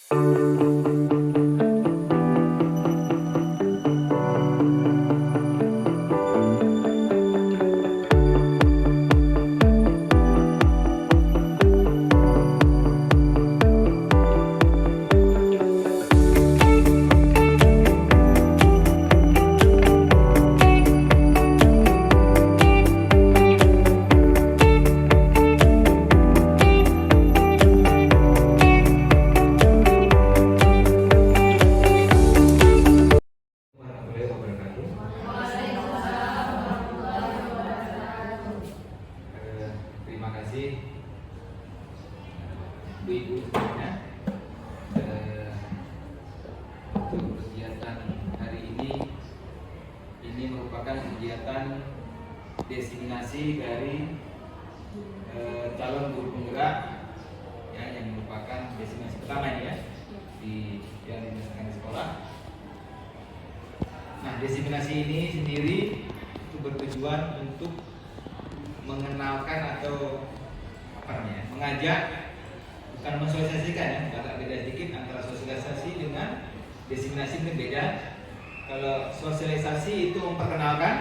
Terima kasih Ibu semuanya untuk kegiatan hari ini merupakan kegiatan diseminasi dari calon guru penggerak ya, yang merupakan diseminasi pertama ini ya yang dilaksanakan di sekolah. Nah, diseminasi ini sendiri itu bertujuan untuk mengenalkan atau mengajak, bukan mensosialisasikan ya, agak beda sedikit antara sosialisasi dengan diseminasi mungkin beda. Kalau sosialisasi itu memperkenalkan,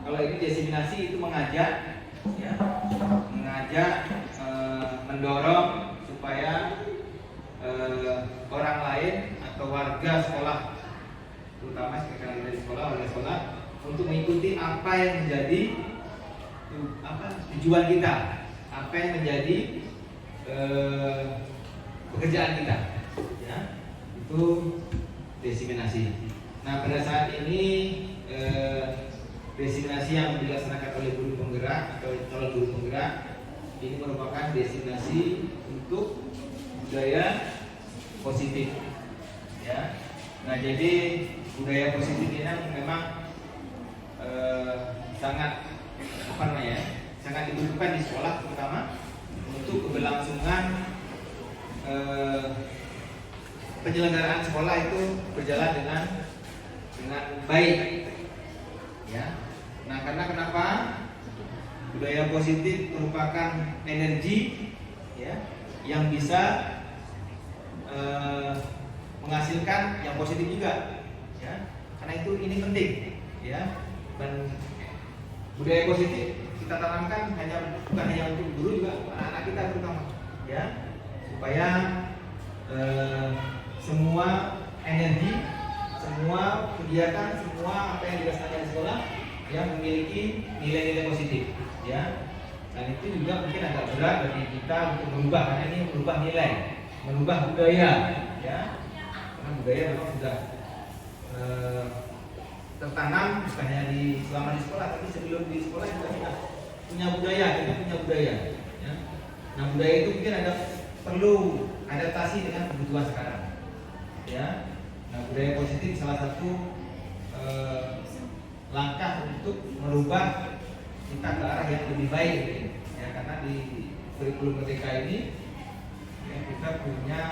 kalau ini diseminasi itu mengajak ya, mendorong supaya orang lain atau warga sekolah, terutama sekali dari sekolah, warga sekolah untuk mengikuti apa yang menjadi tujuan kita, apa yang menjadi pekerjaan kita ya, itu diseminasi. Nah, pada saat ini diseminasi yang dilaksanakan oleh guru penggerak atau calon guru penggerak ini merupakan diseminasi untuk budaya positif ya. Nah, jadi budaya positif ini memang sangat sangat dibutuhkan di sekolah, terutama untuk keberlangsungan penyelenggaraan sekolah itu berjalan dengan baik ya. Nah, karena kenapa budaya positif merupakan energi ya yang bisa menghasilkan yang positif juga ya, karena ini penting ya. Dan budaya positif kita tanamkan bukan hanya untuk guru, juga anak-anak kita terutama ya, supaya semua energi, semua kegiatan, semua apa yang dilaksanakan di sekolah yang memiliki nilai-nilai positif ya. Dan itu juga mungkin agak berat bagi kita untuk merubah, karena ini merubah nilai, merubah budaya ya, karena budaya memang sudah tertanam bukan hanya selama di sekolah, tapi sebelum di sekolah juga kita punya budaya ya. Nah, budaya itu mungkin perlu adaptasi dengan kebutuhan sekarang ya. Nah, budaya positif salah satu langkah untuk merubah kita ke arah yang lebih baik ya, karena di kurikulum merdeka ini ya, kita punya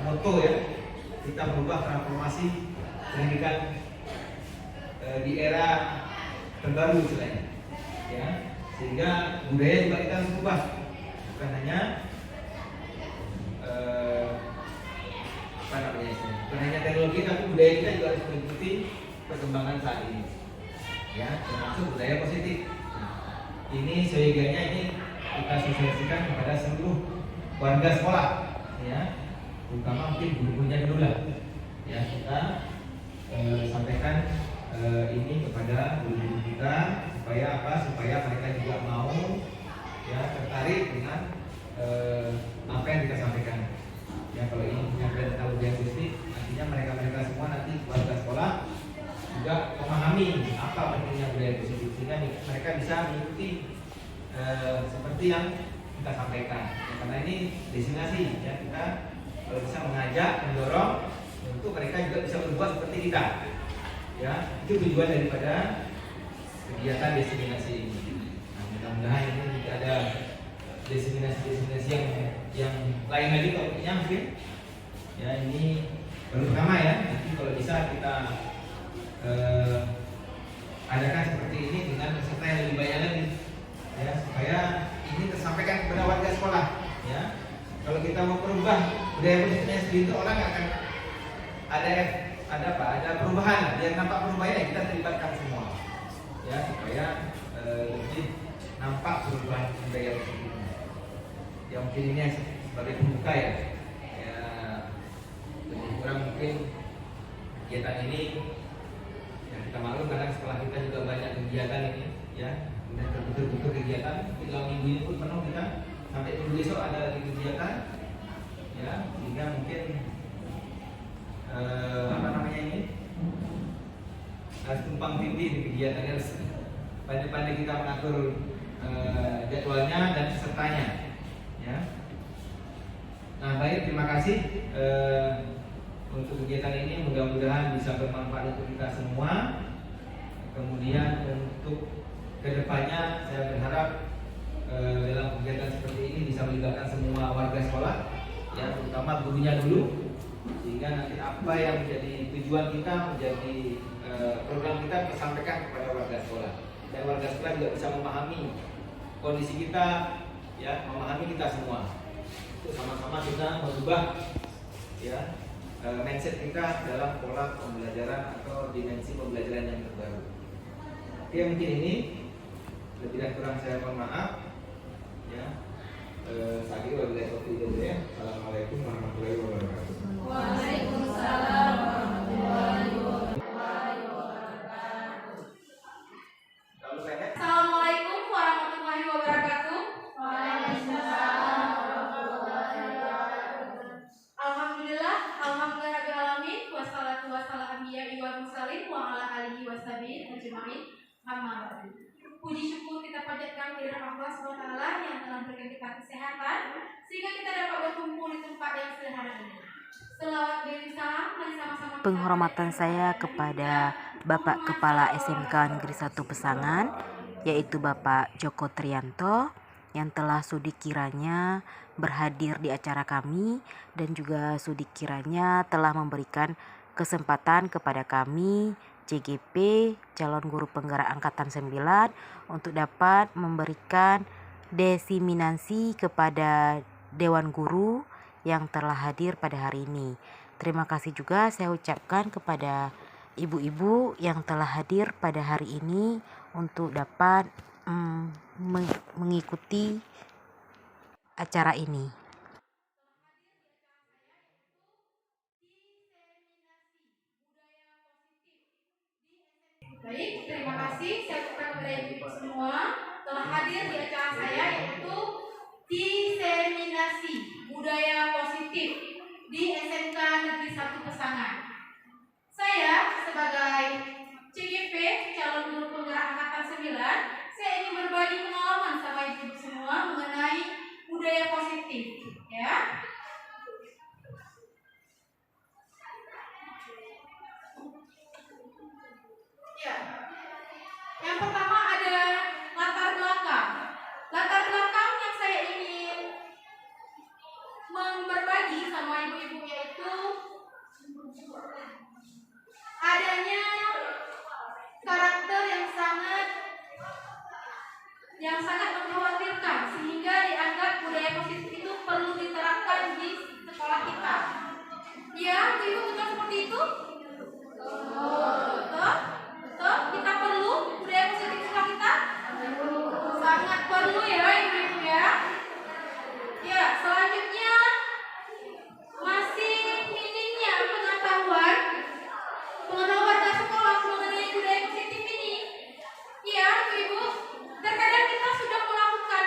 moto ya, kita merubah transformasi pendidikan di era terbaru istilahnya ya, sehingga budaya juga kita harus ubah, bukan hanya bukan hanya teknologi, tapi budaya kita juga harus mengikuti perkembangan saat ini ya, termasuk budaya positif. Ini seyogianya ini kita sosialisasikan kepada seluruh warga sekolah ya, terutama mungkin guru-gurunya dulu lah ya, kita sampaikan ini kepada guru-guru kita supaya mereka juga mau ya, tertarik dengan apa yang kita sampaikan ya. Kalau ini penyampaian tentang budaya positif, artinya mereka semua nanti warga sekolah juga memahami apa pentingnya budaya positif, sehingga mereka bisa mengikuti seperti yang kita sampaikan ya, karena ini destinasi ya, kita kalau bisa mengajak, mendorong untuk mereka juga bisa berbuat seperti kita ya. Itu tujuan daripada kegiatan diseminasi ini. Nah, mudah-mudahan ini tidak ada diseminasi yang lain lagi kalau punya mungkin ya, ini baru pertama ya. Nanti kalau bisa kita adakan seperti ini dengan peserta yang lebih banyak lagi ya, supaya ini tersampaikan kepada warga sekolah Kalau kita mau merubah budaya positifnya sendiri itu orang akan ada perubahan. Biar nampak perubahannya kita terlibatkan semua, ya supaya lebih nampak perubahan budaya positifnya. Ya mungkin ini sebagai pembuka ya. Lebih kurang mungkin kegiatan ini yang kita maklum kadang setelah kita juga banyak kegiatan ini ya, kemudian betul-betul kegiatan dalam minggu ini pun penuh kita sampai minggu besok ada lagi kegiatan ya, sehingga mungkin harus tumpang tindih di kegiatannya, harus pandai-pandai kita mengatur jadwalnya dan pesertanya ya. Nah baik, terima kasih untuk kegiatan ini, mudah-mudahan bisa bermanfaat untuk kita semua. Kemudian untuk kedepannya saya berharap dalam kegiatan seperti ini bisa melibatkan semua warga sekolah ya, terutama gurunya dulu, sehingga nanti apa yang menjadi tujuan kita, menjadi program kita sampaikan kepada warga sekolah, dan warga sekolah juga bisa memahami kondisi kita ya, memahami kita semua, untuk sama-sama kita merubah ya mindset kita dalam pola pembelajaran atau dimensi pembelajaran yang terbaru. Oke, mungkin ini lebih dan kurang saya mohon maaf ya. Saya kira wabillahi taufiq wal hidayah. Assalamualaikum warahmatullahi wabarakatuh. Waalaikumsalam warahmatullahi wabarakatuh. Assalamualaikum warahmatullahi wabarakatuh. Waalaikumsalam warahmatullahi wabarakatuh. Alhamdulillah alamin, wassalatu wassalamu anbiya'i wal mursalin wa ala alihi washabihi ajmain. Amma ba'du. Puji syukur kita panjatkan kehadirat Allah SWT yang telah memberikan kita kesehatan sehingga kita dapat berkumpul di tempat yang sederhana ini. Selawat dan salam mari sama-sama Penghormatan saya kepada Bapak Kepala SMK Negeri 1 Pesangan, yaitu Bapak Joko Trianto, yang telah sudi kiranya berhadir di acara kami dan juga sudi kiranya telah memberikan kesempatan kepada kami CGP calon guru penggerak angkatan 9 untuk dapat memberikan diseminasi kepada Dewan Guru yang telah hadir pada hari ini. Terima kasih juga saya ucapkan kepada ibu-ibu yang telah hadir pada hari ini untuk dapat mengikuti acara ini. Baik, terima kasih. Saya ucapkan kepada ibu semua telah hadir di acara saya, yaitu diseminasi budaya positif di SMK Negeri 1 Pesangan. Saya sebagai CGP calon guru penggerak angkatan 9, saya ingin berbagi pengalaman sama ibu semua mengenai budaya positif, ya. Ya. Yang pertama ada latar belakang. Latar belakang yang saya ingin berbagi sama ibu-ibu yaitu adanya karakter yang sangat mengkhawatirkan sehingga dianggap budaya positif itu perlu diterapkan di sekolah kita. Ya, ibu betul seperti itu? Betul? Betul? Kita perlu budaya positif di sekolah kita? Sangat perlu ya ibu-ibu ya. Ya, selanjutnya masih minimnya pengetahuan warga sekolah mengenai budaya positif ini. Ya, ibu-ibu, terkadang kita sudah melakukan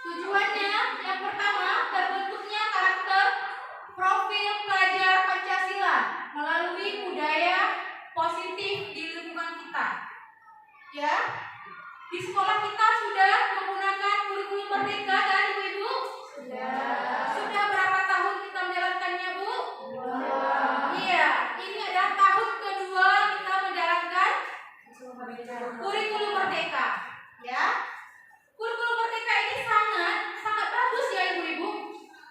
Tujuannya yang pertama, terbentuknya karakter profil pelajar Pancasila melalui budaya positif di lingkungan kita. Ya, di sekolah kita sudah menggunakan kurikulum merdeka kan Ibu-ibu? Sudah berapa tahun kita menjalankannya, Bu? Iya, ini adalah tahun kedua kita menjalankan kurikulum merdeka. Ya, kurikulum merdeka ini sangat bagus ya Ibu-ibu.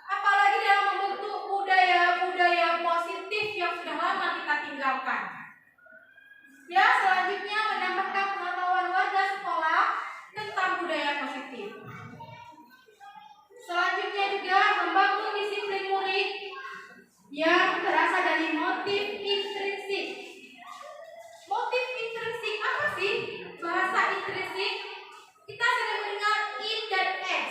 Apalagi dalam membentuk budaya-budaya positif yang sudah lama kita tinggalkan. Ya, selanjutnya menambahkan pengetahuan warga sekolah tentang budaya positif. Selanjutnya juga membangun disiplin murid yang berasal dari motif intrinsik. Motif intrinsik apa sih? Bahasa intrinsik kita sering mendengar in dan ex.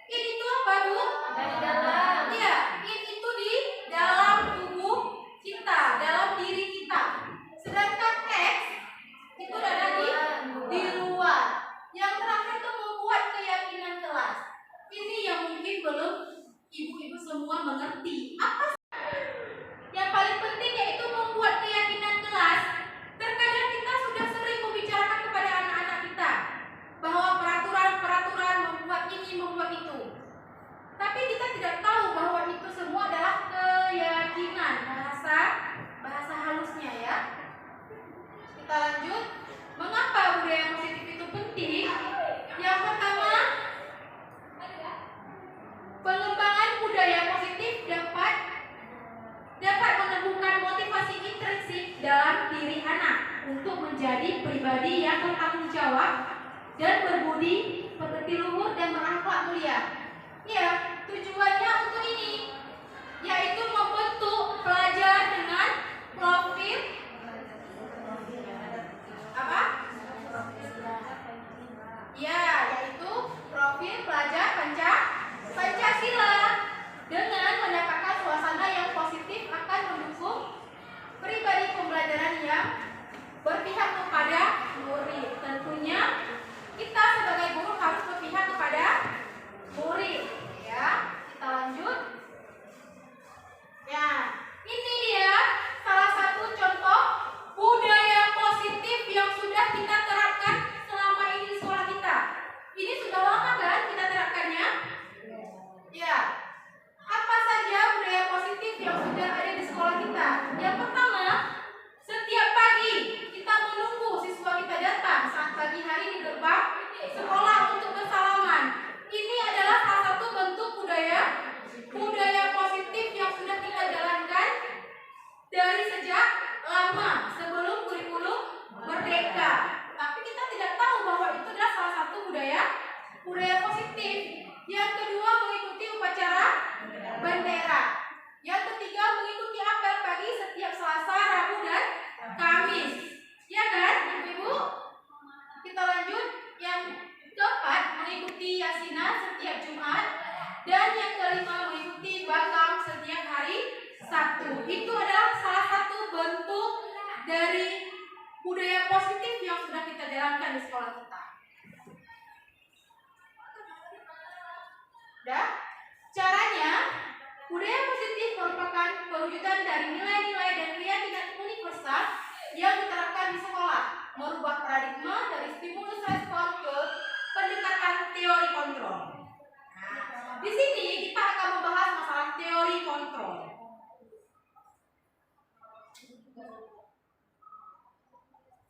In itu apa, Bu? Dari dalam. Iya, in itu di dalam tubuh kita, dalam diri kita. Sedangkan ex itu ada di luar. Yang terakhir itu membuat keyakinan kelas. Ini yang mungkin belum ibu-ibu semua mengerti. Apa sih? Yang paling penting yaitu membuat keyakinan kelas. Terkadang kita sudah sering membicarakan kepada anak-anak kita bahwa peraturan-peraturan membuat ini, membuat itu. Tapi kita tidak tahu bahwa itu semua adalah keyakinan, bahasa halusnya ya. Kita lanjut. Mengapa budaya positif itu penting? Yang pertama, pengembangan budaya positif dapat menemukan motivasi intrinsik dalam diri anak untuk menjadi pribadi yang bertanggung jawab dan berbudi pekerti luhur dan berakhlak mulia. Ya, tujuannya untuk ini, yaitu membentuk pelajar dengan profil apa? Ya, yaitu profil pelajar Pancasila dengan mendapatkan suasana yang positif akan mendukung pribadi pembelajaran yang berpihak kepada murid. Tentunya kita sebagai guru harus berpihak kepada murid. Ya, kita lanjut. Ya, ini dia salah satu contoh budaya positif yang sudah kita terapkan selama ini di sekolah kita. Ini sudah lama kan kita terapkannya? Ya. Apa saja budaya positif yang sudah ada di sekolah kita? Yang pertama, setiap pagi kita menunggu siswa kita datang saat pagi hari di gerbang sekolah untuk bersalaman. Ini adalah salah satu bentuk budaya positif yang sudah kita jalankan dari sejak lama sebelum kurikulum merdeka. Tapi kita tidak tahu bahwa itu adalah salah satu budaya positif. Yang kedua, mengikuti upacara bendera. Yang ketiga, mengikuti apel pagi setiap Selasa, Rabu, dan Kamis. Ya kan, Ibu-ibu? Kita lanjut. Yang keempat, mengikuti yasinan setiap Jumat. Dan yang kelima, mengikuti bakam setiap hari Sabtu. Itu adalah salah satu bentuk dari budaya positif yang sudah kita jalankan di sekolah kita. Caranya, budaya positif merupakan perwujudan dari nilai-nilai dan keyakinan universal yang diterapkan di sekolah, merubah paradigma dari stimulus respon ke pendekatan teori kontrol. Nah, di sini kita akan membahas masalah teori kontrol.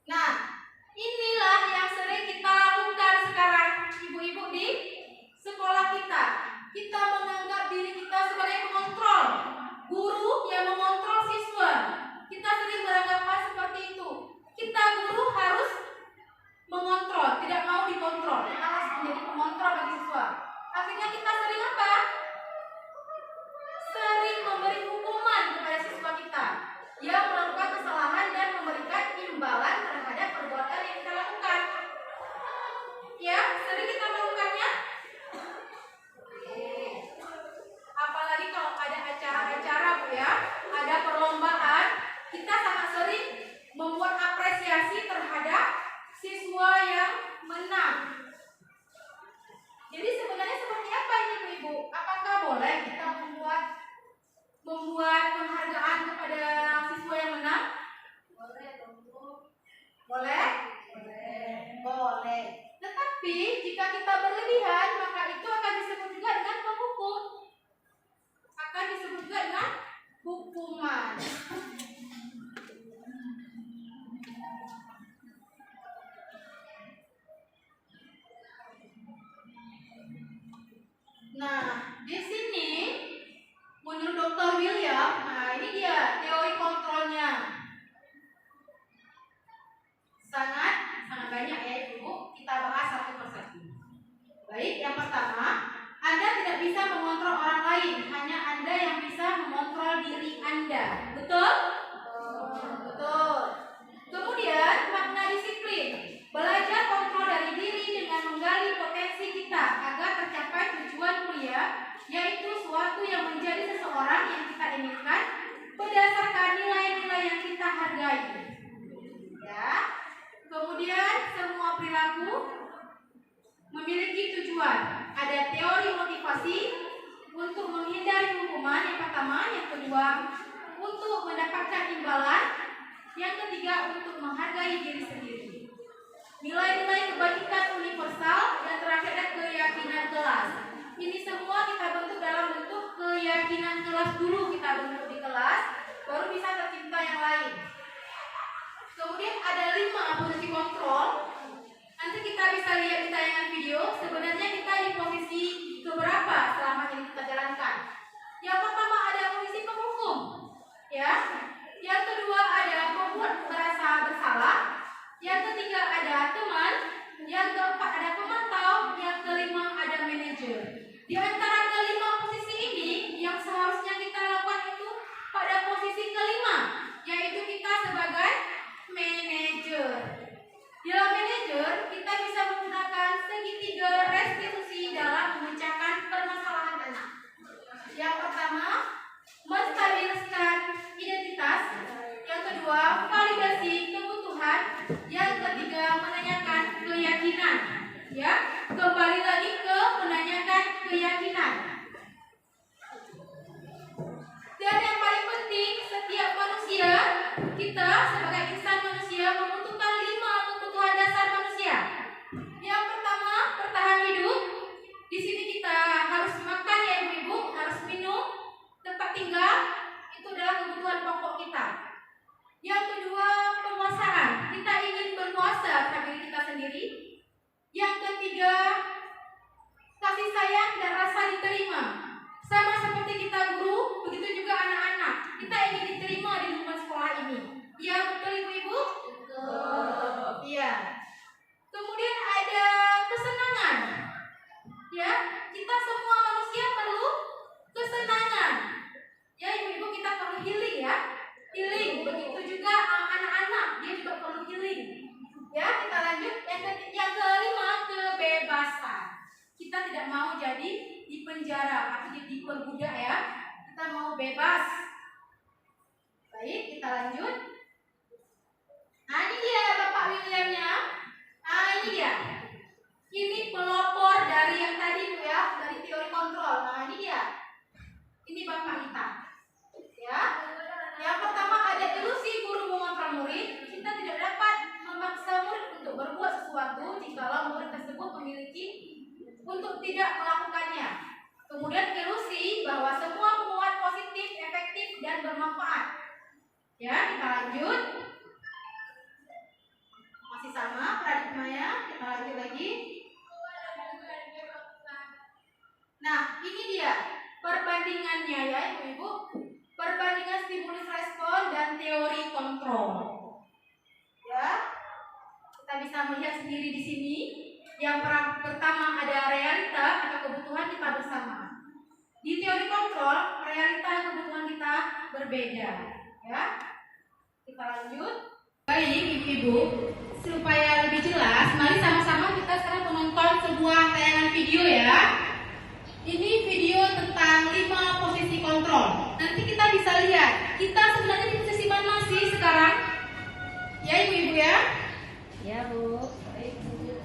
Nah, inilah yang sering kita lakukan sekarang, ibu-ibu di sekolah kita. Kita menganggap diri kita sebagai pengontrol, guru yang mengontrol siswa. Kita sering beranggapan seperti itu. Kita guru harus mengontrol, tidak mau dikontrol. Kita harus menjadi pengontrol bagi siswa. Akhirnya kita sering apa? Sering memberi hukuman kepada siswa kita yang melakukan kesalahan dan memberikan imbalan terhadap perbuatan yang kita lakukan. Ya, sering kita melakukannya. Apalagi kalau ada acara-acara, Bu ya, ada perlombaan, kita sangat sering membuat apresiasi terhadap siswa yang menang. Jadi sebenarnya seperti boleh kita membuat penghargaan kepada siswa yang menang? Boleh. Boleh. Tetapi jika kita berlebihan, maka itu akan disebut juga dengan penghukum. Akan disebut juga dengan hukuman. Nah, di sini menurut Dr. William, nah ini dia teori kontrolnya. Sangat banyak ya Ibu. Kita bahas satu persatu. Baik, yang pertama, Anda tidak bisa mengontrol orang lain, hanya Anda yang bisa mengontrol diri Anda. Betul? Betul. Kemudian, makna disiplin. Belajar kontrol dari diri dengan menggali potensi kita agar tercapai tujuan kuliah, yaitu suatu yang menjadi seseorang yang kita inginkan berdasarkan nilai-nilai yang kita hargai. Ya. Kemudian, semua perilaku memiliki tujuan. Ada teori motivasi untuk menghindari hukuman yang pertama, yang kedua untuk mendapatkan imbalan, yang ketiga untuk menghargai diri sendiri. Nilai-nilai kebajikan universal, dan terakhir ada keyakinan kelas. Ini semua kita bentuk dalam bentuk keyakinan kelas dulu, kita bentuk di kelas, baru bisa tercipta yang lain. Kemudian ada 5 posisi kontrol. Nanti kita bisa lihat di tayangan video. Sebenarnya kita di posisi keberapa selama ini kita jalankan. Yang pertama ada posisi penghukum, ya. Yang kedua ada membuat merasa bersalah. Yang ketiga ada teman. Yang keempat ada pemantau. Yang kelima ada manajer. Di antara kelima posisi ini, yang seharusnya kita lakukan itu pada posisi kelima, yaitu kita sebagai manajer. Dalam manajer, kita bisa menggunakan segitiga restitusi dalam memecahkan permasalahan anak. Yang pertama, menstabilkan identitas. Yang kedua, validasi kebutuhan. Yang ketiga, menanyakan keyakinan. Ya, kembali lagi ke menanyakan keyakinan. Dan yang paling penting, setiap manusia, kita sebagai insan manusia membutuhkan 5 kebutuhan dasar manusia. Yang pertama, bertahan hidup. Di sini kita harus makan ya Ibu-ibu, harus minum, tempat tinggal, itu adalah kebutuhan pokok kita. Yang kedua, penguasaan. Kita ingin berkuasa atas diri kita sendiri. Yang ketiga, kasih sayang dan rasa diterima. Sama seperti kita guru, begitu juga anak-anak. Kita ingin diterima di lingkungan sekolah ini. Iya, betul Ibu-ibu? Betul. Iya. Kemudian ada kesenangan. Ya, kita semua manusia perlu kesenangan. Ya, Ibu-ibu, kita perlu healing ya. Healing. Begitu juga anak-anak, dia juga perlu healing. Ya, kita lanjut. Yang kelima, kebebasan. Kita tidak mau jadi di penjara atau diperbudak ya. Kita mau bebas. Baik, kita lanjut. Nah, ini dia Bapak Williamnya. Nah, ini dia. Ini pelopor dari yang tadi Bu ya, dari teori kontrol. Nah, ini dia. Ini Bapak kita. Ya. Yang pertama ada ilusi guru mengontrol murid. Kita tidak dapat memaksa murid untuk berbuat sesuatu jikalau murid tersebut memiliki untuk tidak melakukannya. Kemudian ilusi bahwa semua penguat positif, efektif, dan bermanfaat. Ya, kita lanjut. Masih sama paradigmanya, kita lanjut lagi. Nah, ini dia perbandingannya ya Ibu-ibu. Perbandingan stimulus respon dan teori kontrol. Ya, kita bisa melihat sendiri di sini. Yang pertama ada realita atau kebutuhan kita bersama. Di teori kontrol, realita dan kebutuhan kita berbeda. Ya, kita lanjut. Baik, Ibu-ibu, supaya lebih jelas, mari sama-sama kita sekarang menonton sebuah tayangan video ya. Ini video tentang 5 posisi kontrol. Nanti kita bisa lihat, kita sebenarnya di posisi mana sih sekarang? Ya Ibu-ibu ya? Ya Bu. Baik Bu.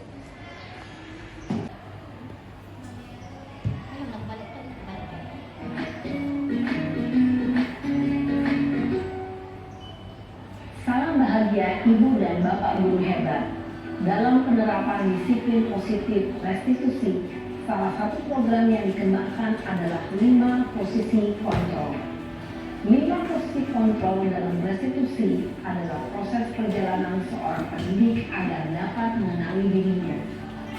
kepada ibu dan bapak guru hebat. Dalam penerapan disiplin positif restitusi, salah satu program yang dikembangkan adalah 5 posisi kontrol. 5 posisi kontrol dalam restitusi adalah proses perjalanan seorang pendidik agar dapat mengenali dirinya.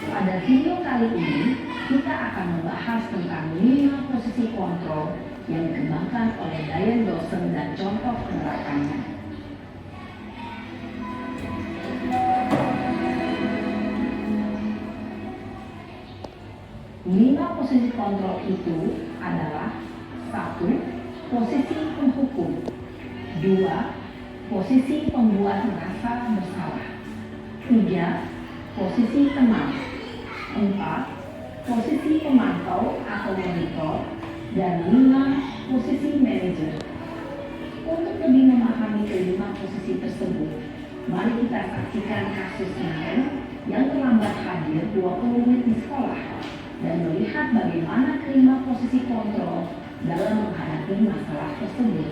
Pada video kali ini, kita akan membahas tentang 5 posisi kontrol yang dikembangkan oleh Diane Dawson dan contoh penerapannya. 5 posisi kontrol itu adalah 1. Posisi penghukum, 2. Posisi pembuat merasa bersalah, 3. Posisi teman, 4. Posisi pemantau atau monitor, dan 5. Posisi manajer. Untuk lebih memahami kelima posisi tersebut, mari kita saksikan kasus Naren yang terlambat hadir 20 menit di sekolah dan melihat bagaimana kelima posisi kontrol dalam menghadapi masalah tersebut.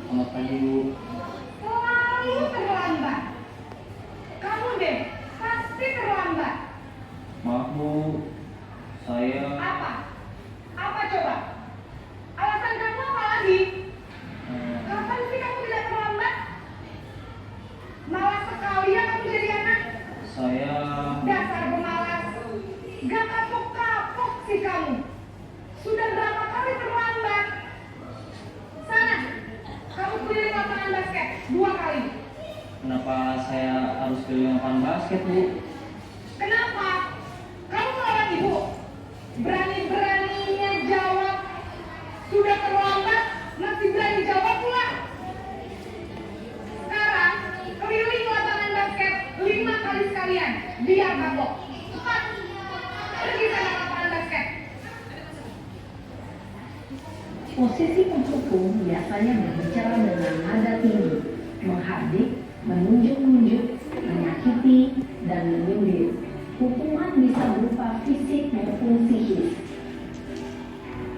Selamat pagi, Bu. Selalu terlambat. Kamu deh, pasti terlambat. Maaf, Bu. Saya Apa? Apa coba? Alasan kamu apa lagi? Kapan sih kamu tidak terlambat? Malas sekali ya kamu jadi anak. saya Dasar pemalas. Gak kapok-kapok sih kamu. Sudah berapa kali terlambat? Sana, kamu keliling lapangan basket 2 kali. kenapa saya harus keliling lapangan basket, Bu? Kenapa? Kamu melawan ibu. Berani-beraninya jawab. Sudah terlambat, masih berani jawab pula. Sekarang, keliling lapangan basket 5 kali sekalian. Biar kapok. Cepat. Pergi sana lapangan basket. Posisi penghukum biasanya berbicara dengan nada tinggi, menghardik, menunjuk-nunjuk, menyakiti, dan menyindir. Hukuman bisa berupa fisik maupun psikis.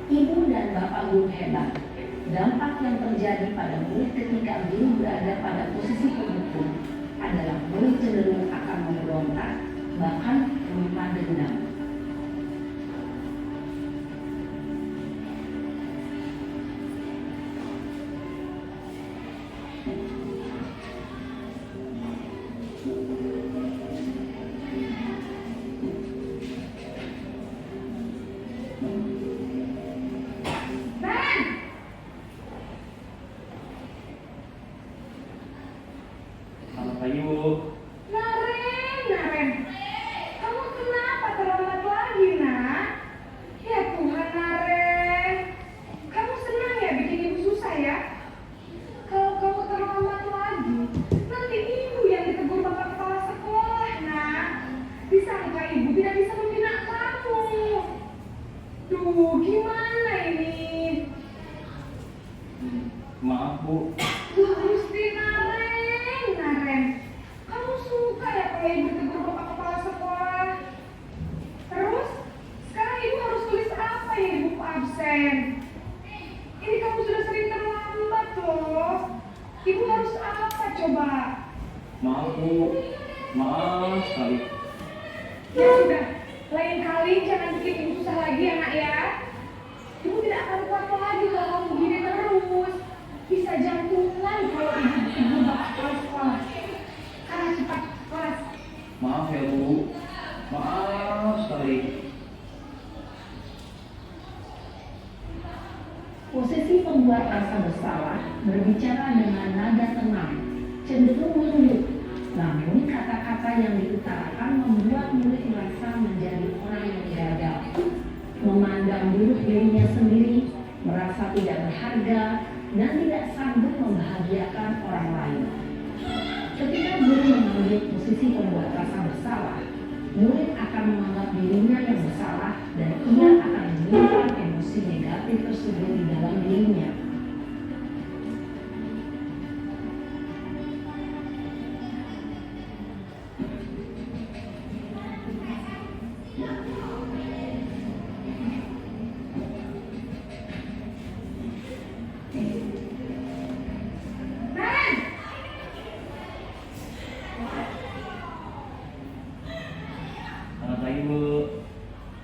Ibu dan bapak guru hebat. Dampak yang terjadi pada murid ketika guru berada pada posisi penghukum adalah murid cenderung akan memberontak, bahkan menyimpan dendam. Selamat pagi, Bu. Naren, kamu kenapa terlambat lagi, nak? Ya Tuhan, Naren, kamu senang ya bikin ibu susah ya? Kalau kamu terlambat lagi, nanti ibu yang ditegur bapak kepala sekolah, nak. Disangka ibu tidak bisa membina kamu. Duh, gimana ini? Maaf, Bu. Duh, Gusti Naren, kamu suka ya kalau ibu tegur bapak kepala sekolah? Terus, sekarang ibu harus tulis apa ya di buku absen? Ini kamu sudah sering terlambat loh. Ibu harus apa coba? Maaf, Bu. Maaf sekali. Ya sudah, lain kali jangan bikin ibu susah lagi ya nak ya. Ibu tidak akan kuat lagi kalau kamu begini terus. Bisa jantungan kalau ibu ditegur bapak kepala sekolah. Karena cepat kelas. Maaf ya, Bu. Maaf sekali. Posisi pembuat rasa bersalah berbicara dengan nada tenang, cenderung menunduk. Namun kata-kata yang diutarakan membuat murid merasa menjadi orang yang gagal, memandang buruk dirinya sendiri, merasa tidak berharga, dan tidak sanggup membahagiakan orang lain. Ketika guru mengambil posisi pembuat rasa bersalah, murid akan menganggap dirinya yang bersalah dan ia akan menyimpan emosi negatif tersebut di dalam dirinya. Selamat pagi Bu.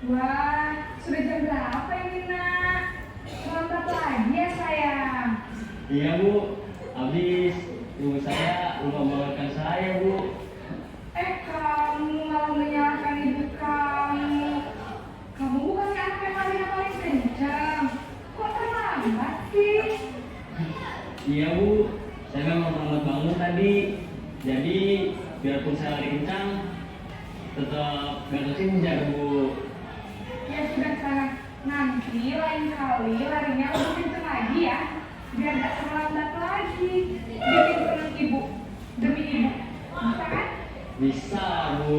Wah, sudah jam berapa ini nak? Terlambat lagi ya sayang. Iya Bu, habis ibu saya lupa membawakan saya Bu. Kamu malah menyalahkan ibu kamu. Kamu bukannya anak yang paling kencang. Kok terlambat sih? Iya Bu, saya memang terlambat bangun tadi. Jadi biarpun saya lari kencang, tetap gak terus menjaga Bu. Ya sudah sana. Nanti lain kali larinya lebih kencang lagi ya. Biar gak terlambat lagi. Bikin senang ibu. Demi ibu. Bisa kan? Bisa Bu.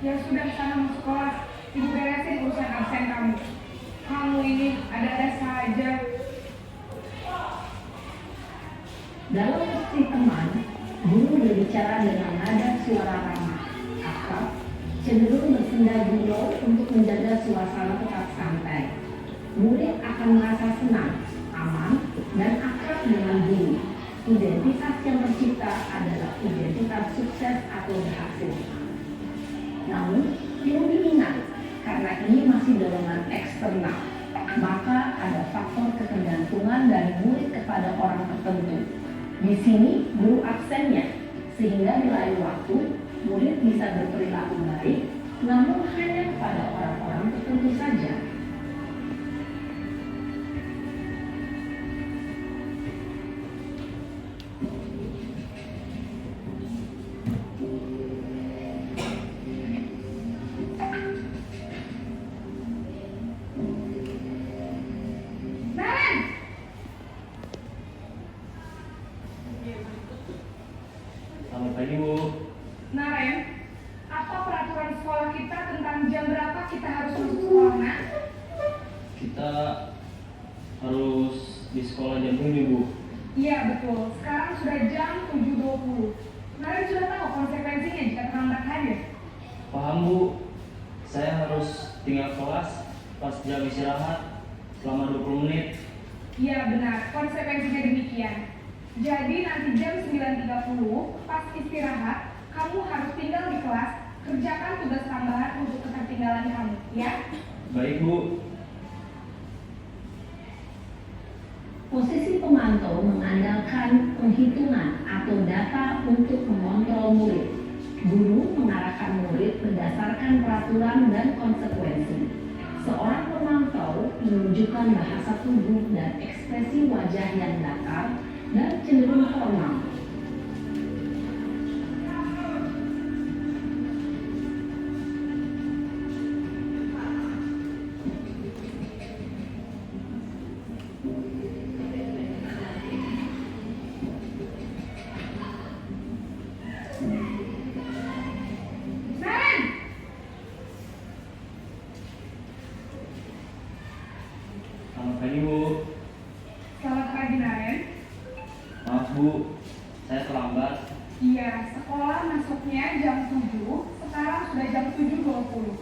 Ya sudah sana mau sekolah. Ibu beresin urusan absen kamu. Kamu ini ada-ada saja. Dalam sesi teman, guru berbicara dengan nada suara ramah, akrab, cenderung bersenda gurau untuk menjaga suasana tetap santai. Murid akan merasa senang, aman, dan akrab dengan guru. Identitas yang tercipta adalah identitas sukses atau berhasil. Namun, perlu diingat, karena ini masih dorongan eksternal, maka ada faktor ketergantungan dari murid kepada orang tertentu. Di sini guru absennya, sehingga di lain waktu murid bisa berperilaku baik, namun hanya kepada orang-orang tertentu saja. Naren! Selamat pagi Bu. Naren, apa peraturan sekolah kita tentang jam berapa kita harus masuk sekolah, nak? Kita harus di sekolah jam 7 Bu. Iya, betul. Sekarang sudah jam 7.20. Naren sudah tahu konsekuensinya jika terlambat hadir. Paham Bu. Saya harus tinggal kelas pas jam istirahat selama 20 menit. Iya, benar. Konsekuensinya demikian. Jadi nanti jam 9.30 pas istirahat, kamu harus tinggal di kelas, kerjakan tugas tambahan untuk ketertinggalan kamu, ya? Baik Bu. Posisi pemantau mengandalkan penghitungan atau data untuk mengontrol murid. Guru mengarahkan murid berdasarkan peraturan dan konsekuensi. Seorang pemantau menunjukkan bahasa tubuh dan ekspresi wajah yang datar dan cenderung formal. Naren! Selamat pagi Bu. Selamat pagi, Naren. Maaf Bu, saya terlambat. Iya, sekolah masuknya jam 7, sekarang sudah jam 7.20.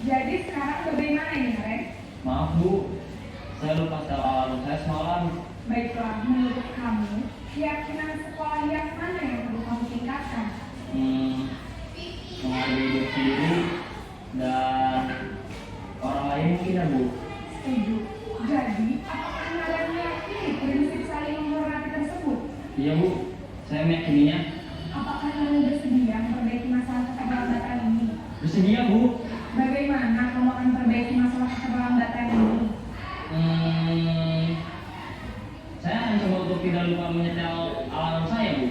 Jadi sekarang bagaimana ini, Naren? Maaf Bu, saya lupa setel alarm saya semalam. Baiklah, menurut kamu, keyakinan sekolah yang mana yang perlu kamu tingkatkan? Menghargai diri sendiri dan orang lain mungkin ya Bu. Setuju. Jadi, apakah Naren meyakini prinsip saling menghormati tersebut? Iya Bu, saya meyakininya. Apakah Naren bersedia memperbaiki masalah keterlambatan ini? Bersedia Bu. Bagaimana kamu akan memperbaiki masalah keterlambatan ini? Saya akan coba untuk tidak lupa menyetel alarm saya Bu.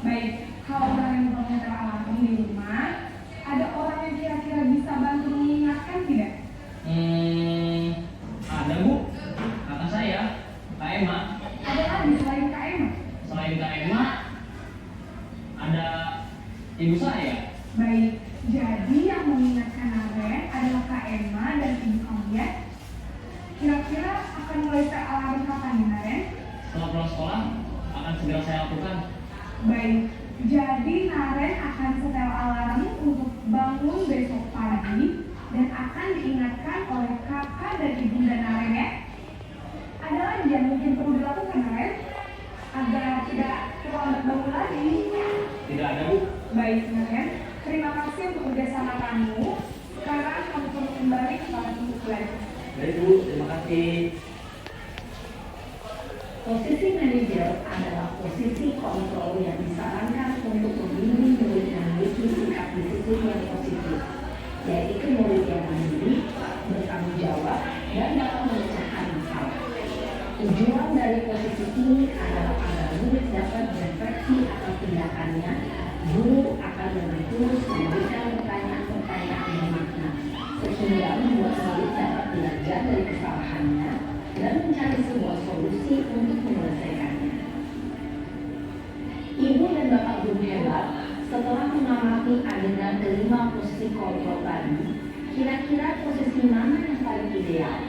Baik, kalau Naren lupa menyetel alarm di rumah, ada orang yang kira-kira bisa bantu mengingatkan tidak? Ada Bu, kakak saya, Kak Emma. Ada lagi selain Kak Emma? Selain Kak Emma, ada ibu saya. Baik, jadi yang mengingatkan Naren adalah Kak Emma dan ibu kamu ya? pulang sekolah akan segera saya lakukan. Baik, jadi Naren akan setel alarm untuk bangun besok pagi dan akan diingatkan oleh kakak dan ibunda Naren ya. Ada lagi yang mungkin perlu dilakukan Naren agar tidak terlambat bangun lagi? Tidak ada, Bu. Baik Naren, terima kasih untuk kerjasama kamu. Sekarang kamu perlu kembali ke kelas untuk belajar. Baik, Bu. Terima kasih. Posisi manajer adalah posisi kontrol yang disarankan untuk membimbing murid memiliki sikap disiplin yang positif, yaitu murid yang mandiri, bertanggung jawab, dan dapat memecahkan masalah. Tujuan dari posisi ini adalah agar murid dapat berefleksi atas tindakannya. Guru akan lebih tulus memberikan pertanyaan-pertanyaan bermakna, sehingga membuat murid dapat belajar dari kesalahannya dan mencari sebuah solusi untuk menyelesaikannya. Ibu dan Bapak guru hebat, setelah mengamati adegan kelima posisi kontrol tadi, kira-kira posisi mana yang paling ideal?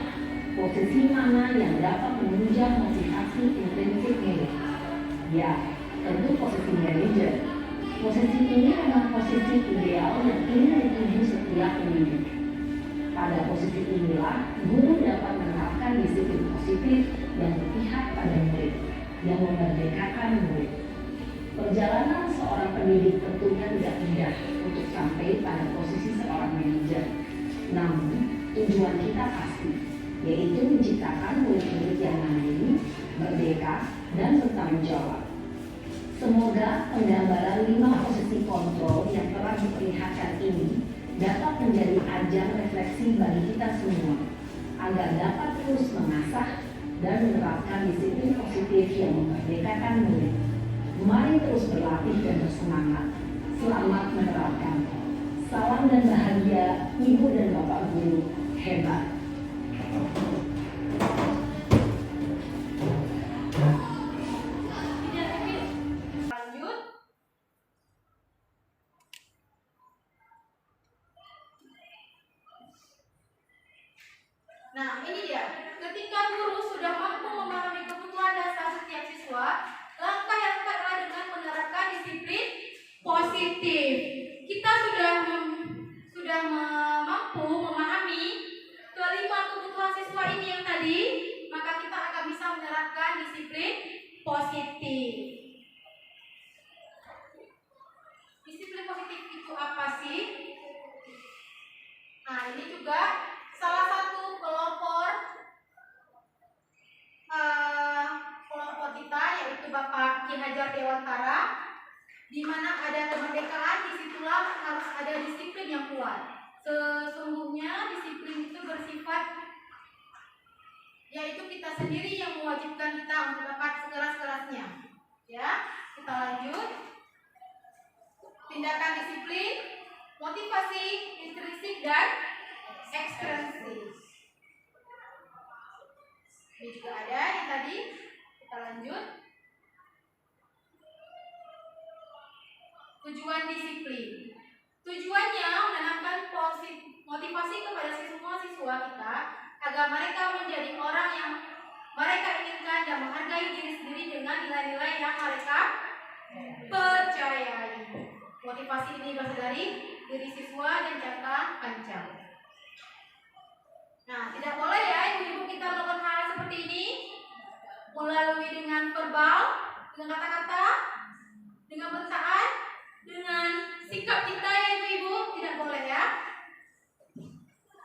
Posisi mana yang dapat menunjang motivasi intrinsik murid? Ya, tentu posisi manajer. Posisi ini adalah posisi ideal yang ingin dituju setiap pendidik. Pada posisi inilah, guru dapat menerapkan disiplin positif yang berpihak pada murid, yang memerdekakan murid. Perjalanan seorang pendidik tentunya tidak mudah untuk sampai pada posisi seorang manajer. Namun, tujuan kita pasti, yaitu menciptakan murid-murid yang mandiri, merdeka, dan bertanggung jawab. Semoga penggambaran 5 posisi kontrol yang telah diperlihatkan ini dapat menjadi ajang refleksi bagi kita semua, agar dapat terus mengasah dan menerapkan disiplin positif yang memerdekakan murid. Mari terus berlatih dan bersemangat. Selamat menerapkan. Salam dan bahagia Ibu dan Bapak guru hebat. Lanjut. Nah, ini dia. Ketika guru sudah mampu memahami kebutuhan dasar setiap siswa, langkah yang tepat adalah dengan menerapkan disiplin positif. Kita sudah mampu memahami kelima kebutuhan siswa ini yang tadi, maka kita akan bisa menerapkan disiplin positif. Disiplin positif itu apa sih? Nah, ini juga salah satu pelopor kita, yaitu Bapak Ki Hajar Dewantara, di mana ada kemerdekaan, disitulah harus ada disiplin yang kuat. Sesungguhnya disiplin itu bersifat, yaitu kita sendiri yang mewajibkan kita untuk dapat sekeras-kerasnya. Ya, kita lanjut. Tindakan disiplin, motivasi intrinsik dan ekstrinsik. Ini juga ada yang tadi. Kita lanjut. Tujuan disiplin. Tujuannya menanamkan motivasi kepada semua siswa kita agar mereka menjadi orang yang mereka inginkan dan menghargai diri sendiri dengan nilai-nilai yang mereka percayai. Motivasi ini berasal dari diri siswa dan jangka panjang. Nah, tidak boleh ya ibu-ibu kita melakukan hal seperti ini melalui dengan verbal, dengan kata-kata, dengan bentaan, dengan sikap kita ya ibu-ibu, tidak boleh ya.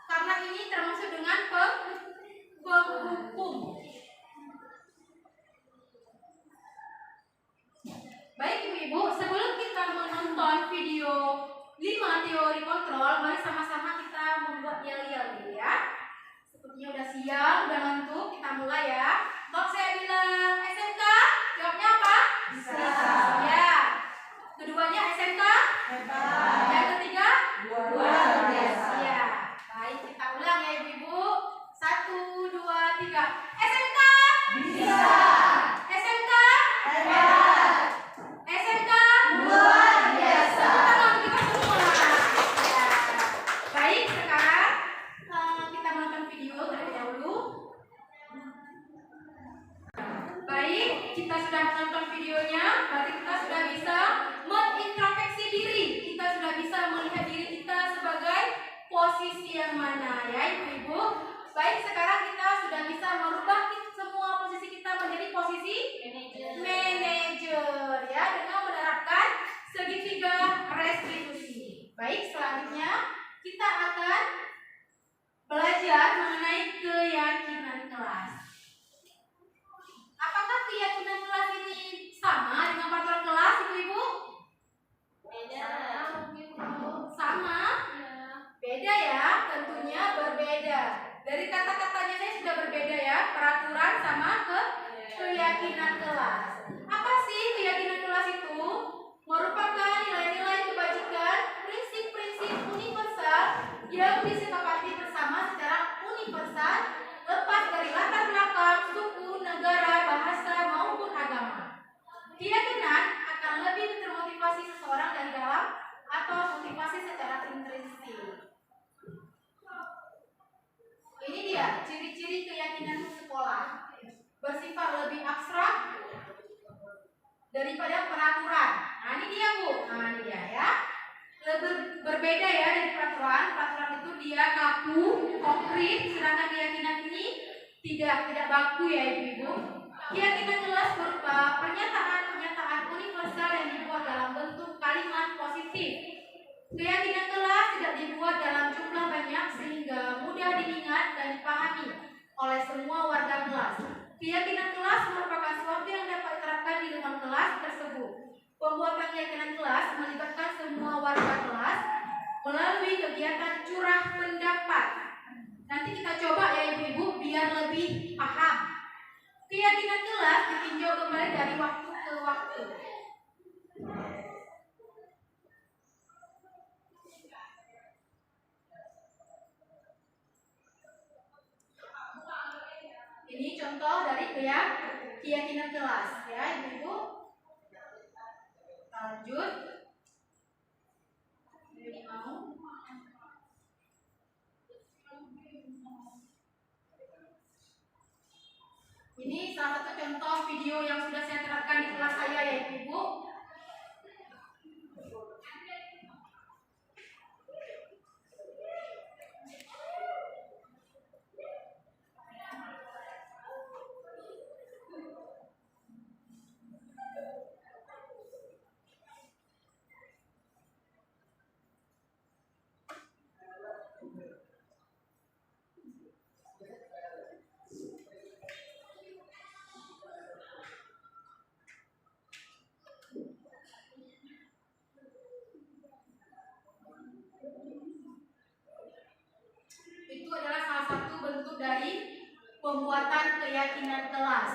Karena ini termasuk dengan penghukum. Baik ibu-ibu, sebelum kita menonton video 5 teori kontrol, mari sama-sama kita membuat yel-yel dulu ya. Sepertinya udah siang, udah ngantuk, kita mulai ya. Kalau saya bilang SMK, jawabnya apa? Bisa. Ya. Keduanya SMK? Hebat. Yang ketiga? Luar biasa. Ya. Baik, kita ulang ya ibu-ibu. 1, 2, 3. SMK? Bisa. SMK? Hebat. SMK? Luar biasa. Tangan kita semua. Ya. Baik, sekarang kita menonton video terlebih dahulu. posisi yang mana ya ibu-ibu. Baik, sekarang kita sudah bisa merubah semua posisi kita menjadi posisi manajer ya, dengan menerapkan segitiga restitusi. Baik, selanjutnya kita akan belajar mengenai keyakinan kelas. Apakah keyakinan kelas ini sama dengan peraturan kelas, ibu-ibu? Sama? Beda ya, tentunya berbeda. Dari kata-katanya saya sudah berbeda ya, peraturan sama keyakinan kelas. Apa sih keyakinan kelas itu? Merupakan nilai-nilai kebajikan, prinsip-prinsip universal yang disepakati bersama secara universal, lepas dari latar belakang, suku, negara, bahasa, maupun agama. Keyakinan akan lebih termotivasi seseorang dari dalam atau motivasi secara intrinsik. Ini dia ciri-ciri keyakinan sekolah. Bersifat lebih abstrak daripada peraturan. Nah ini dia Bu. Nah ini dia ya. Lebih berbeda ya dari peraturan. Peraturan itu dia kaku, konkret, sedangkan keyakinan ini tidak baku ya ibu-ibu. Keyakinan kelas berupa pernyataan-pernyataan universal yang dibuat dalam bentuk kalimat positif. Keyakinan kelas tidak dibuat dalam jumlah banyak sehingga mudah diingat dan dipahami oleh semua warga kelas. Keyakinan kelas merupakan sesuatu yang dapat diterapkan di lingkungan kelas tersebut. Pembuatan keyakinan kelas melibatkan semua warga kelas melalui kegiatan curah pendapat. Nanti kita coba ya ibu-ibu biar lebih paham. Keyakinan kelas ditinjau kembali dari waktu ke waktu. Ini contoh dari keyakinan kelas ya ibu-ibu. Lanjut. Ini mau. Ini salah satu contoh video yang sudah saya terapkan di kelas saya ya ibu-ibu. Itu adalah salah satu bentuk dari pembuatan keyakinan kelas.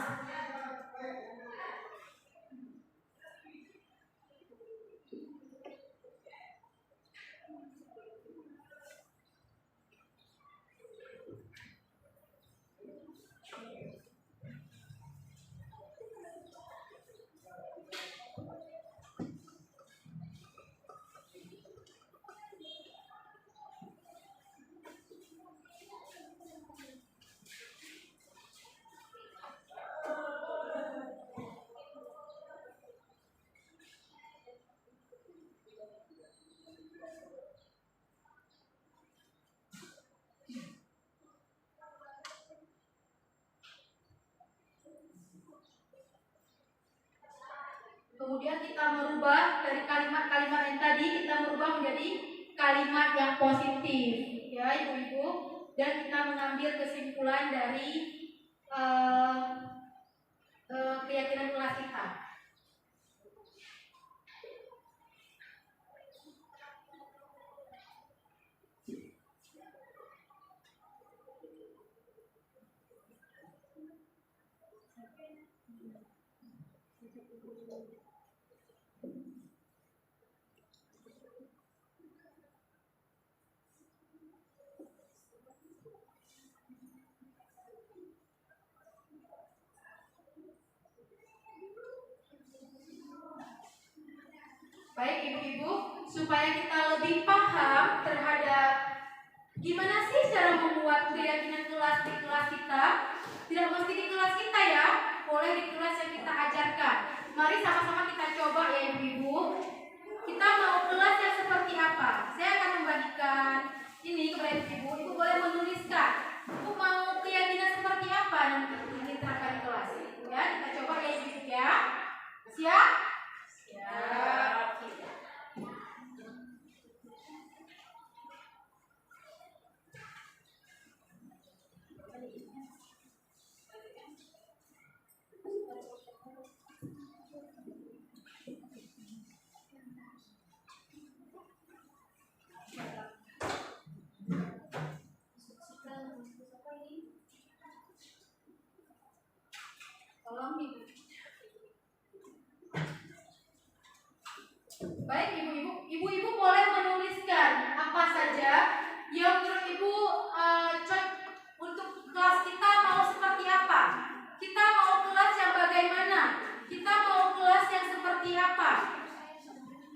Kemudian kita merubah dari kalimat-kalimat yang tadi, kita merubah menjadi kalimat yang positif ya ibu-ibu, dan kita mengambil kesimpulan dari keyakinan kelas kita. Baik ibu-ibu, supaya kita lebih paham terhadap gimana sih cara membuat keyakinan kelas di kelas kita. Tidak mesti di kelas kita ya, boleh di kelas yang kita ajarkan. Mari sama-sama kita coba ya ibu-ibu. Kita mau kelas yang seperti apa? Saya akan membagikan ini kepada Baik ibu-ibu boleh menuliskan apa saja yang menurut ibu untuk kelas kita mau seperti apa. Kita mau kelas yang bagaimana? Kita mau kelas yang seperti apa?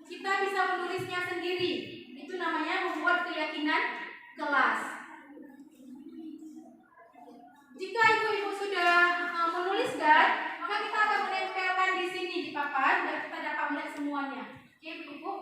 Kita bisa menulisnya sendiri. Itu namanya membuat keyakinan kelas. Jika ibu-ibu sudah menuliskan, maka kita akan menempelkan di sini di papan dan kita dapat melihat semuanya. Oke, ibu-ibu.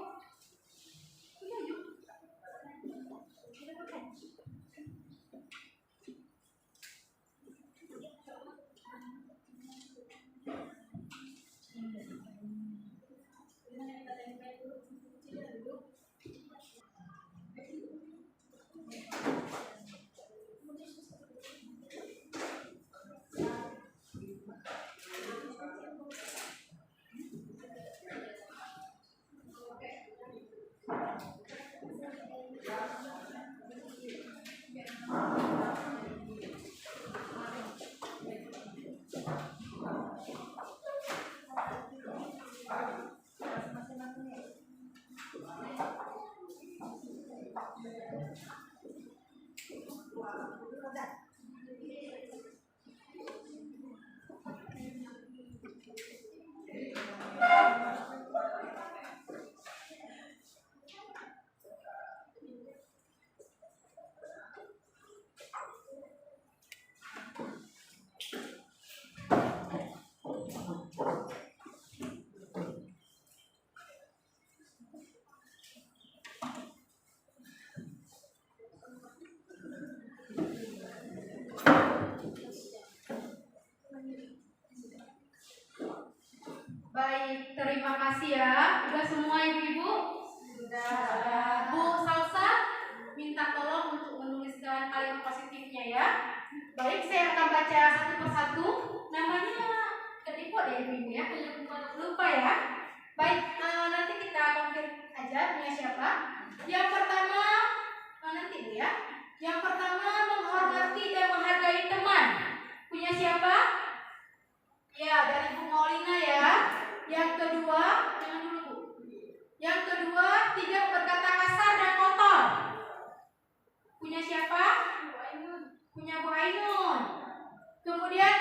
Baik, terima kasih ya. Sudah semua ibu-ibu? Sudah. Bu Salsa, minta tolong untuk menuliskan kalimat positifnya ya. Baik, saya akan baca satu persatu. Namanya ketiput ya ibu-ibu ya. Lupa ya. Baik, nanti kita konfirm aja punya siapa. Yang pertama, nanti Bu ya. Yang pertama, menghormati dan menghargai teman. Punya siapa? Ya, dari Bu Maulina ya. Yang kedua, jangan dulu Bu. Yang kedua, tidak berkata kasar dan kotor. Punya siapa? Punya Bu Ainun. Kemudian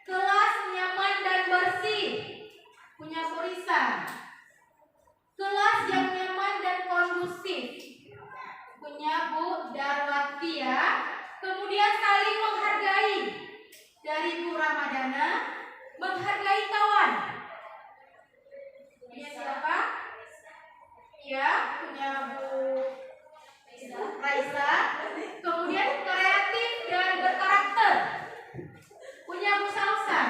kelas nyaman dan bersih. Punya Bu Risa. Kelas yang nyaman dan kondusif. Punya Bu Darwati ya. Kemudian saling menghargai. Dari Bu Ramadana. Menghargai kawan. Punya siapa? Ya, punya Bu Raisa. Kemudian kreatif dan berkarakter. Punya Bu Salsa.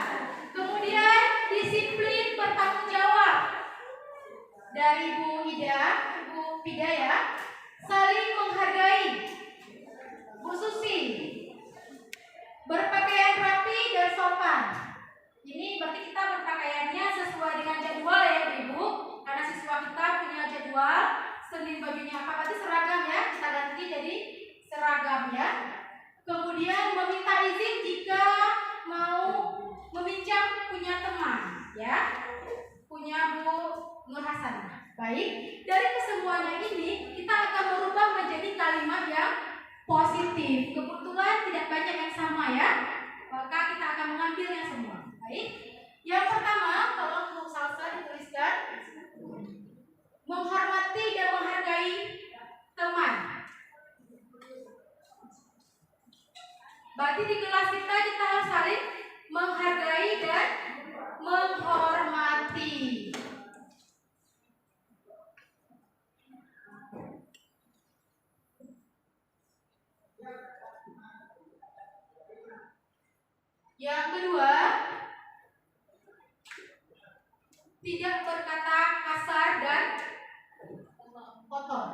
Kemudian disiplin bertanggung jawab. Dari Bu Ida, Bu Pida ya. Saling menghargai. Bu Susi. Berpakaian rapi dan sopan. Ini berarti kita berpakaiannya sesuai dengan jadwal ya Ibu. Karena siswa kita punya jadwal Senin bajunya apa, berarti seragam ya. Kita ganti jadi seragam ya. Kemudian meminta izin jika mau meminjam punya teman ya. Punya Bu Nur Hasan. Baik, dari kesemuanya ini kita akan merubah menjadi kalimat yang positif. Kebetulan tidak banyak yang sama ya. Maka kita akan mengambil yang semua. Baik. Yang pertama, tolong Bu Salsa dituliskan. Menghormati dan menghargai teman. Berarti di kelas kita harus saling menghargai dan menghormati. Yang kedua, tidak berkata kasar dan kotor.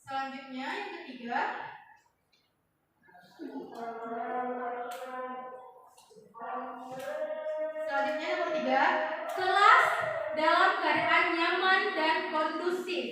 Selanjutnya yang ketiga, nomor 3, kelas dalam keadaan nyaman dan kondusif.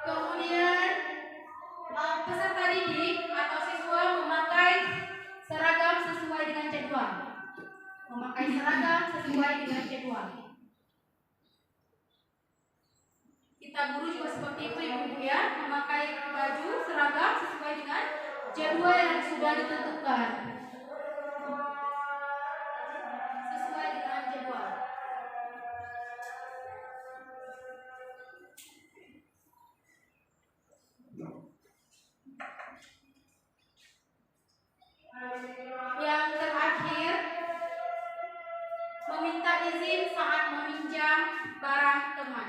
Kemudian peserta didik atau siswa memakai seragam sesuai dengan jadwal. Memakai seragam sesuai dengan jadwal. Kita guru juga seperti itu ibu-ibu ya, memakai baju seragam sesuai dengan jadwal yang sudah ditentukan. Sesuai dengan jadwal. Yang terakhir, meminta izin saat meminjam barang teman.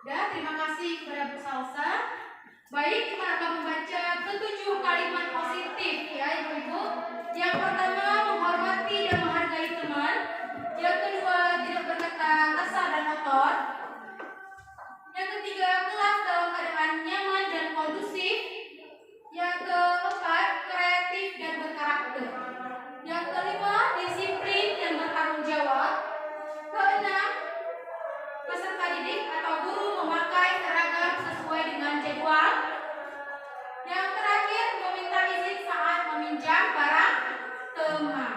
Dan terima kasih kepada Bu Salsa. Baik, kita akan membaca ketujuh kalimat positif ya ibu-ibu. Yang pertama, menghormati dan menghargai teman. Yang kedua, tidak berkata kasar dan kotor. Yang ketiga, kelas dalam keadaan nyaman dan kondusif. Yang keempat, kreatif dan berkarakter. Yang kelima, disiplin dan bertanggung jawab. Keenam, peserta didik atau guru memakai seragam sesuai dengan jadwal. Yang terakhir, meminta izin saat meminjam barang teman.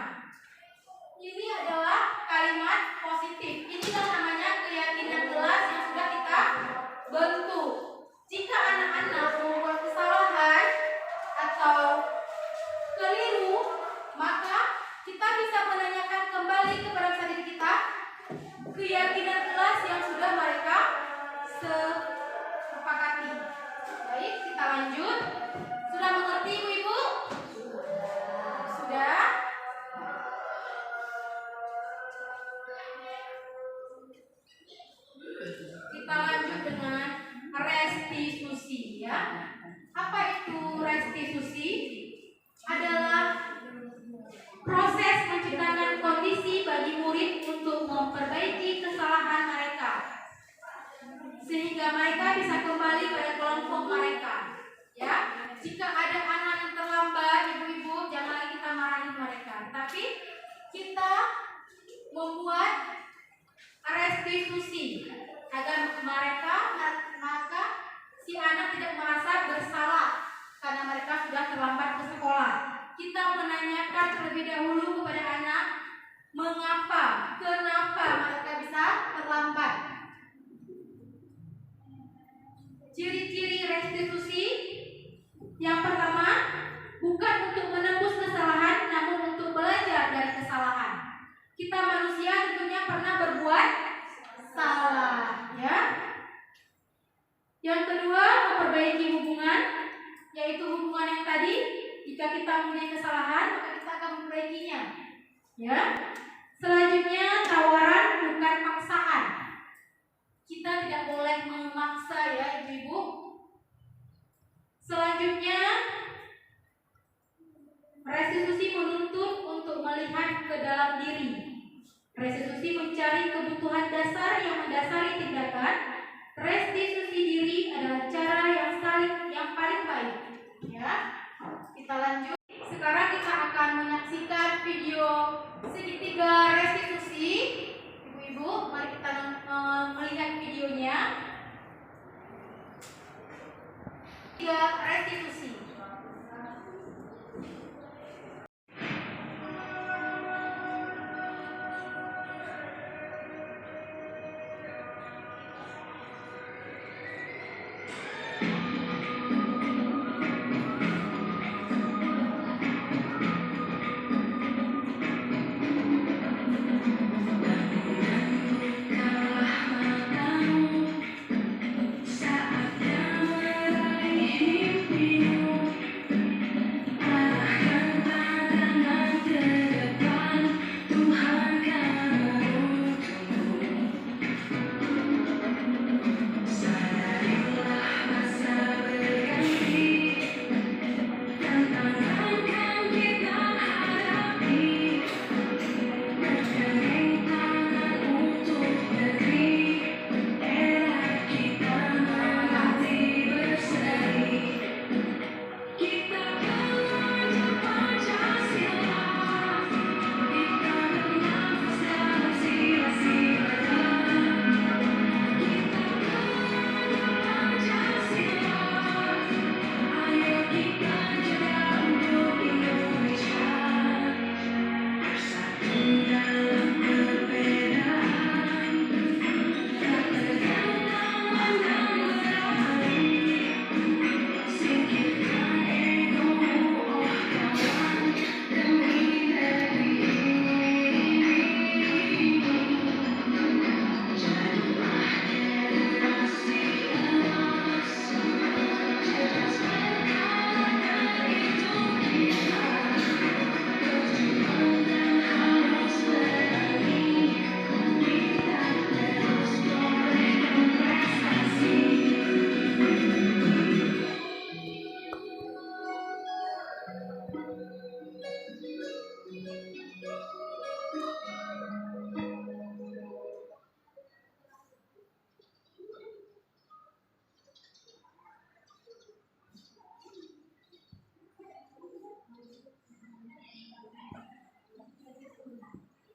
Ini adalah kalimat positif. Inilah namanya keyakinan kelas yang sudah kita bentuk. Jika anak-anak membuat kesalahan atau keliru, maka kita bisa menanyakan kembali kepada diri kita keyakinan kelas yang sudah mereka sepakati. Baik, kita lanjut. Sudah mengerti ibu-ibu? Sudah? Kita lanjut dengan restitusi ya. Apa itu restitusi? Adalah proses menciptakan kondisi bagi murid untuk memperbaiki kesalahan mereka sehingga mereka bisa kembali pada kelompok mereka. Ya, jika ada anak yang terlambat, ibu-ibu jangan lagi kita marahin mereka, tapi kita membuat restitusi agar maka si anak tidak merasa bersalah karena mereka sudah terlambat ke sekolah. Kita menanyakan terlebih dahulu kepada anak kenapa mereka bisa terlambat. Ciri-ciri restitusi yang pertama, bukan untuk menembus kesalahan, namun untuk belajar dari kesalahan. Kita manusia tentunya pernah berbuat salah, ya. Yang kedua, memperbaiki hubungan, yaitu hubungan yang tadi. Jika kita mempunyai kesalahan, maka kita akan memperbaikinya. Ya. Selanjutnya, tawaran bukan paksaan. Kita tidak boleh memaksa ya ibu-ibu. Selanjutnya, restitusi menuntut untuk melihat ke dalam diri. Restitusi mencari kebutuhan dasar yang mendasari tindakan. Restitusi diri adalah cara yang paling baik. Ya. Kita lanjut. Sekarang kita akan menyaksikan video segitiga restitusi. Ibu-ibu, mari kita melihat videonya. Segitiga restitusi. Saatnya meraih mimpimu.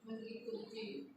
mengikuti.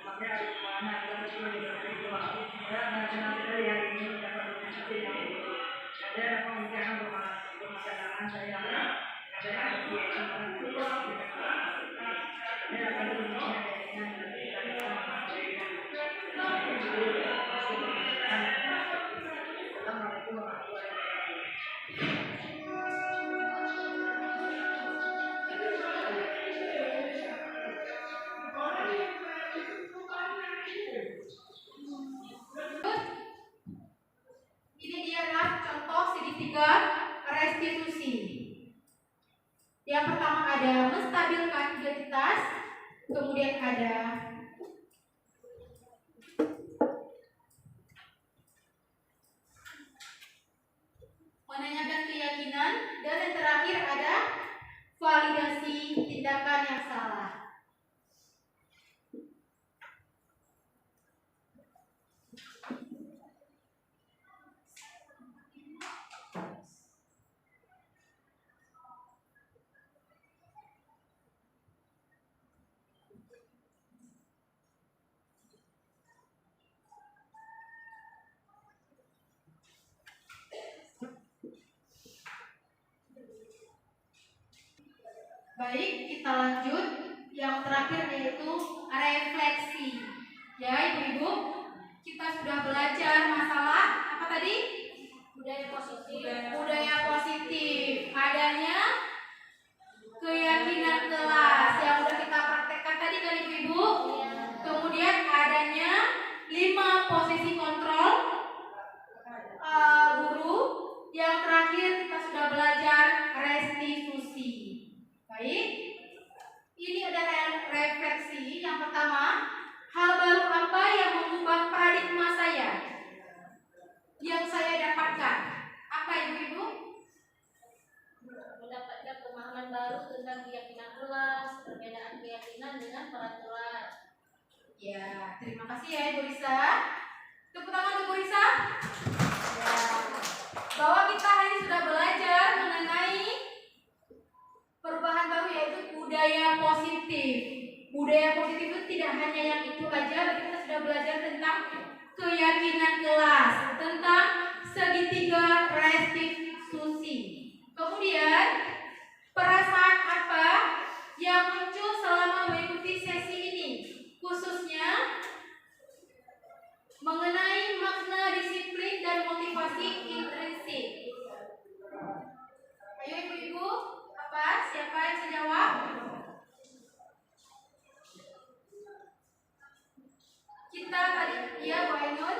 Pakai air mana? Kita Ini dia adalah contoh segitiga restitusi. Yang pertama ada menstabilkan identitas, kemudian ada menanyakan keyakinan, dan yang terakhir ada validasi tindakan yang salah. Baik, kita lanjut. Yang terakhir yaitu refleksi. Ya, Ibu-ibu, kita sudah belajar masalah apa tadi? Budaya positif. Budaya positif. Adanya keyakinan kelas yang sudah kita praktekkan tadi kan Ibu-ibu. Kemudian adanya 5 posisi kontrol guru. Yang terakhir kita sudah belajar restitusi. Baik, ini adalah refleksi. Yang pertama, hal baru apa yang mengubah paradigma saya, yang saya dapatkan? Apa Ibu-ibu? Mendapatkan pemahaman baru tentang keyakinan kelas, perbedaan keyakinan dengan peraturan. Ya, terima kasih ya Ibu Risa. Tepuk tangan Ibu Risa. Ya, bahwa kita hari ini sudah belajar mengenai perubahan baru yaitu budaya positif. Budaya positif itu tidak hanya yang itu saja, tapi kita sudah belajar tentang keyakinan kelas, tentang segitiga restitusi. Kemudian perasaan apa yang muncul selama mengikuti sesi ini, khususnya mengenai makna disiplin dan motivasi intrinsik. Ayo Ibu-ibu, apa? Siapa yang bisa jawab? Kita tadi, iya Bu Ainun.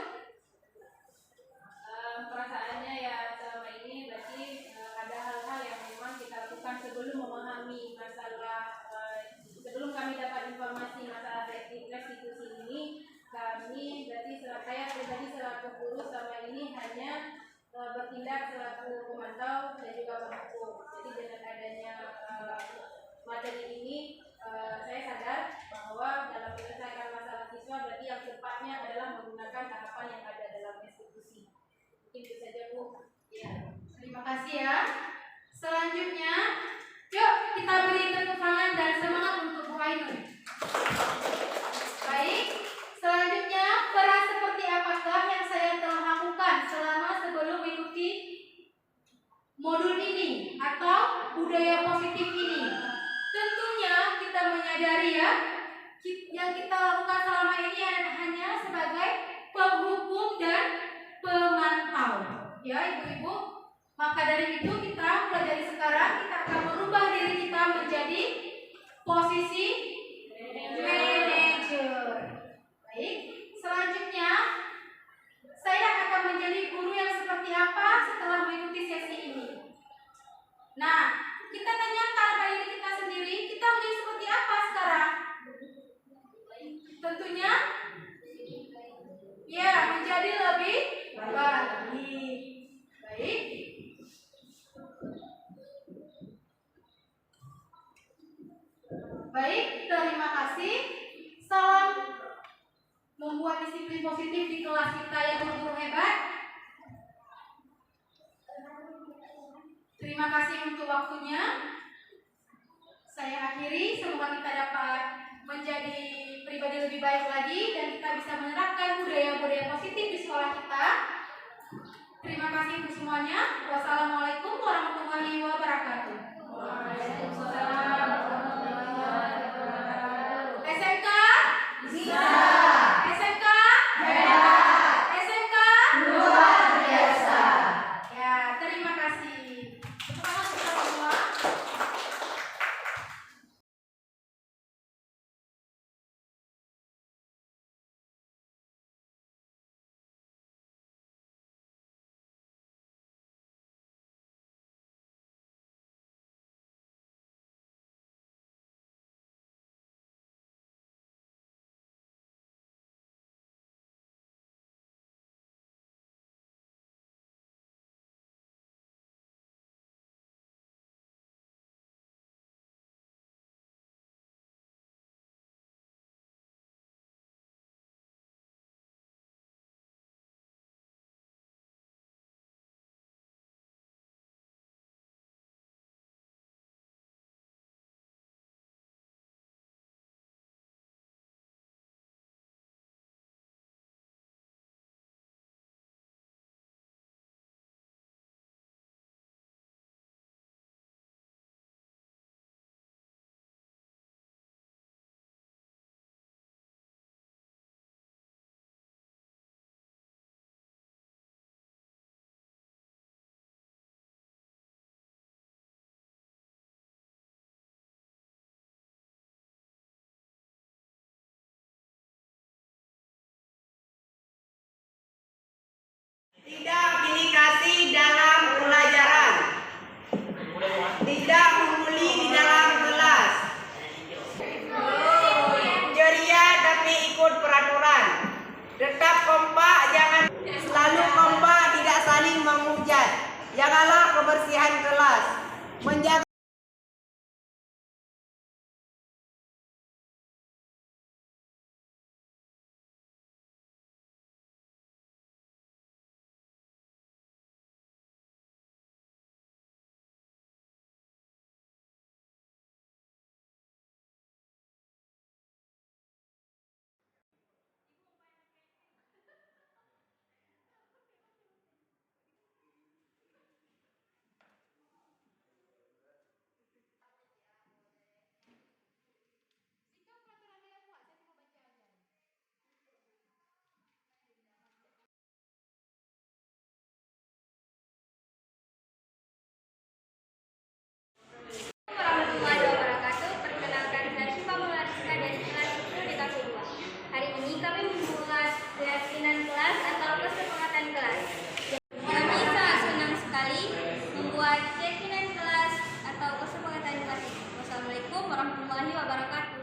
Perasaannya ya selama ini berarti ada hal-hal yang memang kita lakukan sebelum memahami masalah, sebelum kami dapat informasi masalah restitusi ini, kami berarti saya pribadi selaku guru selama ini hanya bertindak selaku pemantau dan juga penghukum. Jadi dengan adanya materi ini, saya sadar bahwa dalam menyelesaikan masalah siswa berarti yang tepatnya adalah menggunakan tahapan yang ada dalam restitusi. Mungkin itu saja Bu. Ya, terima kasih ya. Selanjutnya, yuk kita beri tepuk tangan dan semangat untuk Bu Ainun. Baik, selanjutnya peran seperti apakah yang saya telah lakukan selama sebelum mengikuti modul ini atau budaya positif ini? Tentunya kita menyadari ya, yang kita lakukan selama ini hanya sebagai penghukum dan pemantau. Ya Ibu-ibu, maka dari itu kita mulai dari sekarang kita akan merubah diri kita menjadi posisi manajer. Baik, selanjutnya saya akan menjadi guru yang seperti apa setelah mengikuti sesi ini. Nah, kita tanyakan pada diri kita sendiri, kita menjadi seperti apa sekarang? Tentunya ya, menjadi lebih baik. Baik. Baik, terima kasih. Salam membuat disiplin positif di kelas kita yang guru hebat. Terima kasih untuk waktunya. Saya akhiri, semoga kita dapat menjadi pribadi lebih baik lagi dan kita bisa menerapkan budaya-budaya positif di sekolah kita. Terima kasih untuk semuanya. Wassalamualaikum warahmatullahi wabarakatuh. SMK? Bisa. SMK? Hebat. SMK? Luar biasa. Ya, terima kasih. Tepuk tangan untuk kita semua. Tidak pilih kasih dalam pelajaran. Tidak membuli di dalam kelas. Ceria tapi ikut peraturan. Tetap kompak, jangan selalu kompak, tidak saling menghujat. Jagalah kebersihan kelas. Menjaga Warahmatullahi wabarakatuh. Perkenalkan, saya Syifa Maulariska dari kelas 10 di tahun 2. Hari ini kami membuat keyakinan kelas atau kesepakatan kelas. Kami sangat senang sekali membuat keyakinan kelas atau kesepakatan kelas ini. Wassalamualaikum warahmatullahi wabarakatuh.